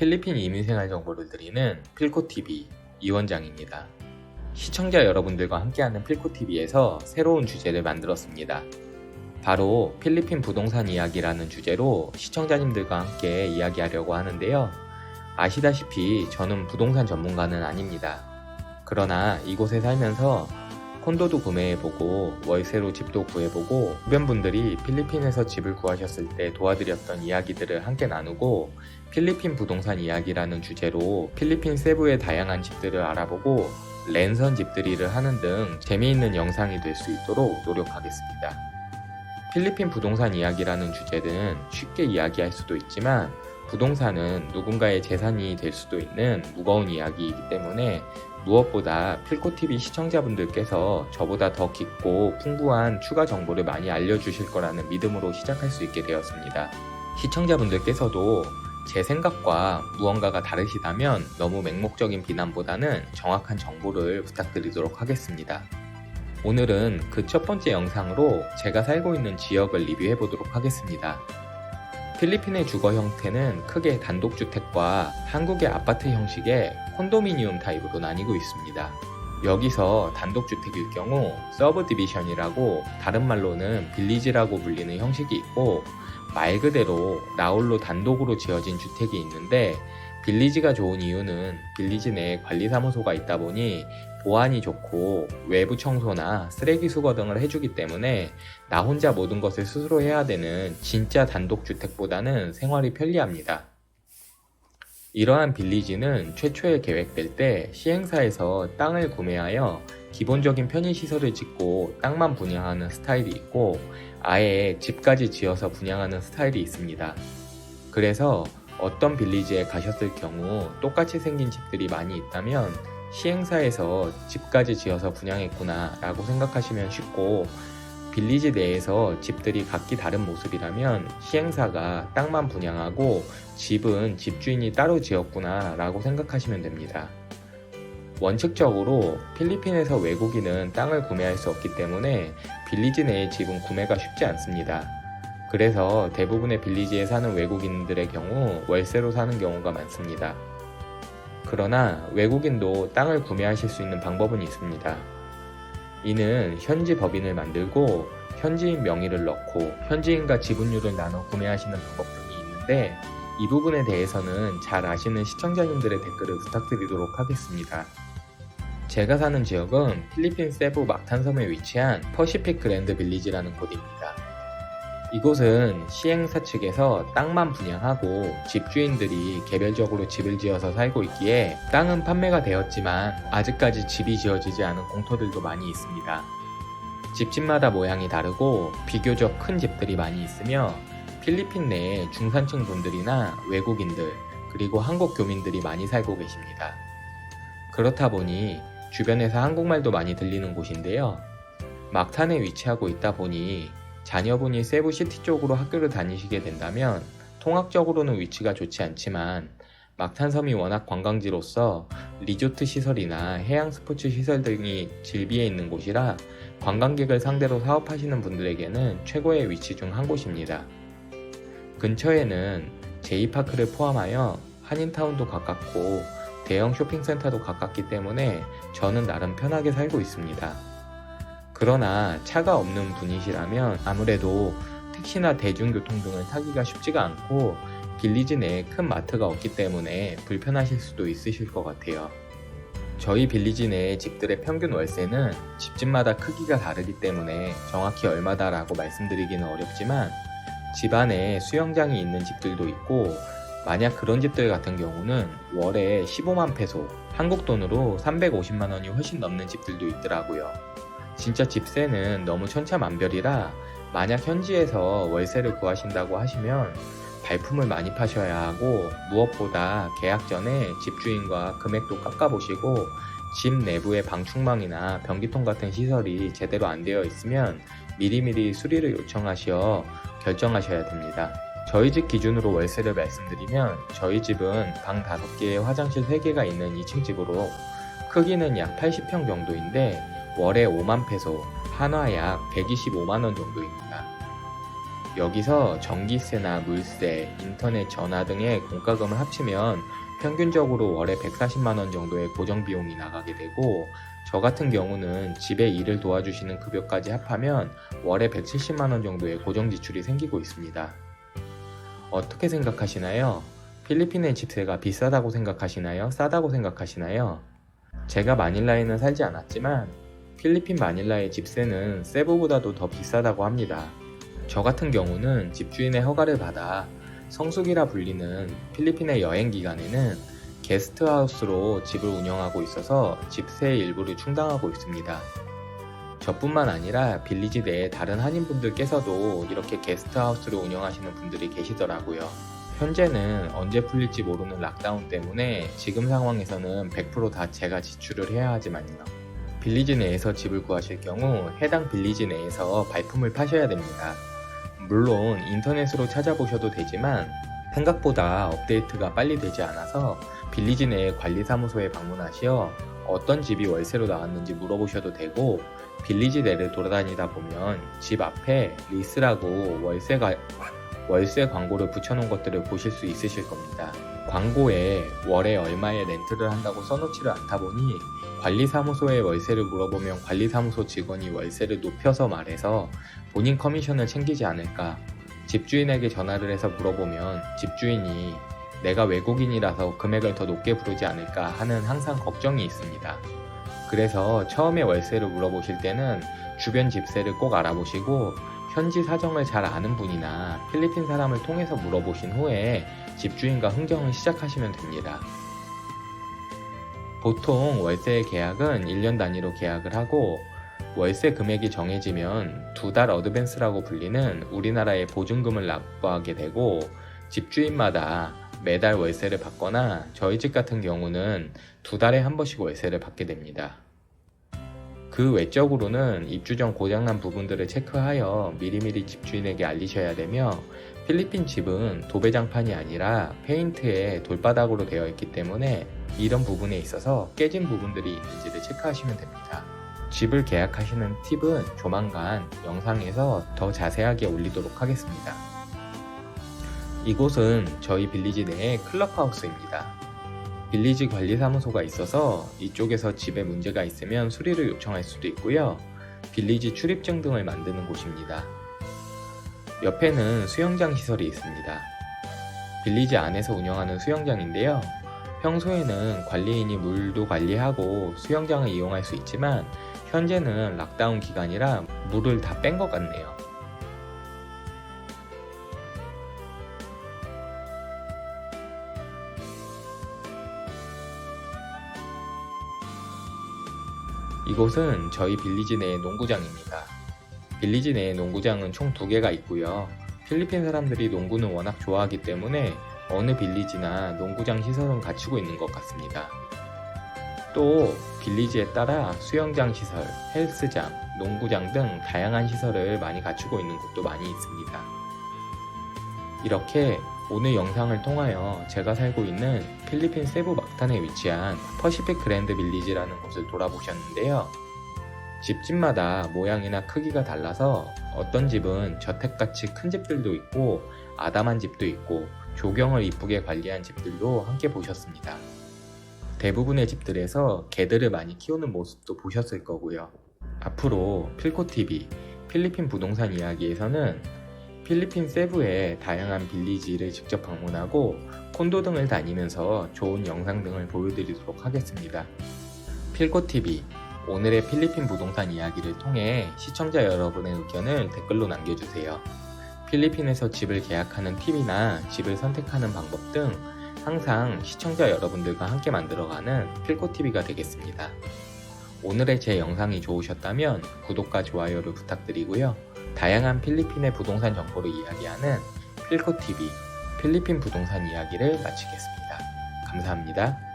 필리핀 이민생활 정보를 드리는 필코TV 이원장입니다. 시청자 여러분들과 함께하는 필코TV에서 새로운 주제를 만들었습니다. 바로 필리핀 부동산 이야기라는 주제로 시청자님들과 함께 이야기하려고 하는데요. 아시다시피 저는 부동산 전문가는 아닙니다. 그러나 이곳에 살면서 콘도도 구매해보고 월세로 집도 구해보고 주변 분들이 필리핀에서 집을 구하셨을 때 도와드렸던 이야기들을 함께 나누고 필리핀 부동산 이야기라는 주제로 필리핀 세부의 다양한 집들을 알아보고 랜선 집들이를 하는 등 재미있는 영상이 될 수 있도록 노력하겠습니다. 필리핀 부동산 이야기라는 주제는 쉽게 이야기할 수도 있지만 부동산은 누군가의 재산이 될 수도 있는 무거운 이야기이기 때문에 무엇보다 필코TV 시청자분들께서 저보다 더 깊고 풍부한 추가 정보를 많이 알려주실 거라는 믿음으로 시작할 수 있게 되었습니다. 시청자분들께서도 제 생각과 무언가가 다르시다면 너무 맹목적인 비난보다는 정확한 정보를 부탁드리도록 하겠습니다. 오늘은 그 첫 번째 영상으로 제가 살고 있는 지역을 리뷰해 보도록 하겠습니다. 필리핀의 주거 형태는 크게 단독주택과 한국의 아파트 형식의 콘도미니엄 타입으로 나뉘고 있습니다. 여기서 단독주택일 경우 서브디비션이라고 다른 말로는 빌리지라고 불리는 형식이 있고 말 그대로 나홀로 단독으로 지어진 주택이 있는데 빌리지가 좋은 이유는 빌리지 내에 관리사무소가 있다 보니 보안이 좋고 외부 청소나 쓰레기 수거 등을 해주기 때문에 나 혼자 모든 것을 스스로 해야 되는 진짜 단독주택보다는 생활이 편리합니다. 이러한 빌리지는 최초에 계획될 때 시행사에서 땅을 구매하여 기본적인 편의시설을 짓고 땅만 분양하는 스타일이 있고 아예 집까지 지어서 분양하는 스타일이 있습니다. 그래서 어떤 빌리지에 가셨을 경우 똑같이 생긴 집들이 많이 있다면 시행사에서 집까지 지어서 분양했구나 라고 생각하시면 쉽고 빌리지 내에서 집들이 각기 다른 모습이라면 시행사가 땅만 분양하고 집은 집주인이 따로 지었구나 라고 생각하시면 됩니다. 원칙적으로 필리핀에서 외국인은 땅을 구매할 수 없기 때문에 빌리지 내의 집은 구매가 쉽지 않습니다. 그래서 대부분의 빌리지에 사는 외국인들의 경우 월세로 사는 경우가 많습니다. 그러나 외국인도 땅을 구매하실 수 있는 방법은 있습니다. 이는 현지 법인을 만들고 현지인 명의를 넣고 현지인과 지분율을 나눠 구매하시는 방법 등이 있는데 이 부분에 대해서는 잘 아시는 시청자님들의 댓글을 부탁드리도록 하겠습니다. 제가 사는 지역은 필리핀 세부 막탄섬에 위치한 퍼시픽 그랜드 빌리지라는 곳입니다. 이곳은 시행사 측에서 땅만 분양하고 집주인들이 개별적으로 집을 지어서 살고 있기에 땅은 판매가 되었지만 아직까지 집이 지어지지 않은 공터들도 많이 있습니다. 집집마다 모양이 다르고 비교적 큰 집들이 많이 있으며 필리핀 내에 중산층 분들이나 외국인들 그리고 한국 교민들이 많이 살고 계십니다. 그렇다 보니 주변에서 한국말도 많이 들리는 곳인데요. 막탄에 위치하고 있다 보니 자녀분이 세부시티 쪽으로 학교를 다니시게 된다면 통학적으로는 위치가 좋지 않지만 막탄섬이 워낙 관광지로서 리조트 시설이나 해양 스포츠 시설 등이 질비해 있는 곳이라 관광객을 상대로 사업하시는 분들에게는 최고의 위치 중 한 곳입니다. 근처에는 제이파크를 포함하여 한인타운도 가깝고 대형 쇼핑센터도 가깝기 때문에 저는 나름 편하게 살고 있습니다. 그러나 차가 없는 분이시라면 아무래도 택시나 대중교통 등을 타기가 쉽지가 않고 빌리지 내에 큰 마트가 없기 때문에 불편하실 수도 있으실 것 같아요. 저희 빌리지 내의 집들의 평균 월세는 집집마다 크기가 다르기 때문에 정확히 얼마다라고 말씀드리기는 어렵지만 집 안에 수영장이 있는 집들도 있고 만약 그런 집들 같은 경우는 월에 15만 페소, 한국 돈으로 350만 원이 훨씬 넘는 집들도 있더라고요. 진짜 집세는 너무 천차만별이라 만약 현지에서 월세를 구하신다고 하시면 발품을 많이 파셔야 하고 무엇보다 계약 전에 집주인과 금액도 깎아보시고 집 내부의 방충망이나 변기통 같은 시설이 제대로 안 되어 있으면 미리미리 수리를 요청하셔 결정하셔야 됩니다. 저희 집 기준으로 월세를 말씀드리면 저희 집은 방 5개에 화장실 3개가 있는 2층 집으로 크기는 약 80평 정도인데 월에 5만 페소, 한화 약 125만원 정도입니다. 여기서 전기세나 물세, 인터넷, 전화 등의 공과금을 합치면 평균적으로 월에 140만원 정도의 고정비용이 나가게 되고, 저 같은 경우는 집에 일을 도와주시는 급여까지 합하면 월에 170만원 정도의 고정지출이 생기고 있습니다. 어떻게 생각하시나요? 필리핀의 집세가 비싸다고 생각하시나요? 싸다고 생각하시나요? 제가 마닐라에는 살지 않았지만 필리핀 마닐라의 집세는 세부보다도 더 비싸다고 합니다. 저 같은 경우는 집주인의 허가를 받아 성수기라 불리는 필리핀의 여행 기간에는 게스트하우스로 집을 운영하고 있어서 집세의 일부를 충당하고 있습니다. 저뿐만 아니라 빌리지 내에 다른 한인분들께서도 이렇게 게스트하우스를 운영하시는 분들이 계시더라고요. 현재는 언제 풀릴지 모르는 락다운 때문에 지금 상황에서는 100% 다 제가 지출을 해야 하지만요. 빌리지 내에서 집을 구하실 경우 해당 빌리지 내에서 발품을 파셔야 됩니다. 물론 인터넷으로 찾아보셔도 되지만 생각보다 업데이트가 빨리 되지 않아서 빌리지 내의 관리사무소에 방문하시어 어떤 집이 월세로 나왔는지 물어보셔도 되고, 빌리지 내를 돌아다니다 보면 집 앞에 리스라고 월세 광고를 붙여놓은 것들을 보실 수 있으실 겁니다. 광고에 월에 얼마에 렌트를 한다고 써놓지를 않다 보니 관리사무소에 월세를 물어보면 관리사무소 직원이 월세를 높여서 말해서 본인 커미션을 챙기지 않을까, 집주인에게 전화를 해서 물어보면 집주인이 내가 외국인이라서 금액을 더 높게 부르지 않을까 하는 항상 걱정이 있습니다. 그래서 처음에 월세를 물어보실 때는 주변 집세를 꼭 알아보시고 현지 사정을 잘 아는 분이나 필리핀 사람을 통해서 물어보신 후에 집주인과 흥정을 시작하시면 됩니다. 보통 월세 계약은 1년 단위로 계약을 하고, 월세 금액이 정해지면 2달 어드밴스라고 불리는 우리나라의 보증금을 납부하게 되고, 집주인마다 매달 월세를 받거나 저희 집 같은 경우는 2달에 한 번씩 월세를 받게 됩니다. 그 외적으로는 입주 전 고장난 부분들을 체크하여 미리미리 집주인에게 알리셔야 되며, 필리핀 집은 도배장판이 아니라 페인트에 돌바닥으로 되어 있기 때문에 이런 부분에 있어서 깨진 부분들이 있는지를 체크하시면 됩니다. 집을 계약하시는 팁은 조만간 영상에서 더 자세하게 올리도록 하겠습니다. 이곳은 저희 빌리지 내의 클럽하우스입니다. 빌리지 관리사무소가 있어서 이쪽에서 집에 문제가 있으면 수리를 요청할 수도 있고요. 빌리지 출입증 등을 만드는 곳입니다. 옆에는 수영장 시설이 있습니다. 빌리지 안에서 운영하는 수영장인데요. 평소에는 관리인이 물도 관리하고 수영장을 이용할 수 있지만 현재는 락다운 기간이라 물을 다 뺀 것 같네요. 이곳은 저희 빌리지 내의 농구장입니다. 빌리지 내의 농구장은 총 2개가 있고요. 필리핀 사람들이 농구는 워낙 좋아하기 때문에 어느 빌리지나 농구장 시설은 갖추고 있는 것 같습니다. 또 빌리지에 따라 수영장 시설, 헬스장, 농구장 등 다양한 시설을 많이 갖추고 있는 곳도 많이 있습니다. 이렇게 오늘 영상을 통하여 제가 살고 있는 필리핀 세부 막탄에 위치한 퍼시픽 그랜드 빌리지라는 곳을 돌아보셨는데요. 집집마다 모양이나 크기가 달라서 어떤 집은 저택같이 큰 집들도 있고 아담한 집도 있고 조경을 이쁘게 관리한 집들도 함께 보셨습니다. 대부분의 집들에서 개들을 많이 키우는 모습도 보셨을 거고요. 앞으로 필코TV, 필리핀 부동산 이야기에서는 필리핀 세부의 다양한 빌리지를 직접 방문하고 콘도 등을 다니면서 좋은 영상 등을 보여드리도록 하겠습니다. 필코TV, 오늘의 필리핀 부동산 이야기를 통해 시청자 여러분의 의견을 댓글로 남겨주세요. 필리핀에서 집을 계약하는 팁이나 집을 선택하는 방법 등 항상 시청자 여러분들과 함께 만들어가는 필코TV가 되겠습니다. 오늘의 제 영상이 좋으셨다면 구독과 좋아요를 부탁드리고요. 다양한 필리핀의 부동산 정보를 이야기하는 필코TV, 필리핀 부동산 이야기를 마치겠습니다. 감사합니다.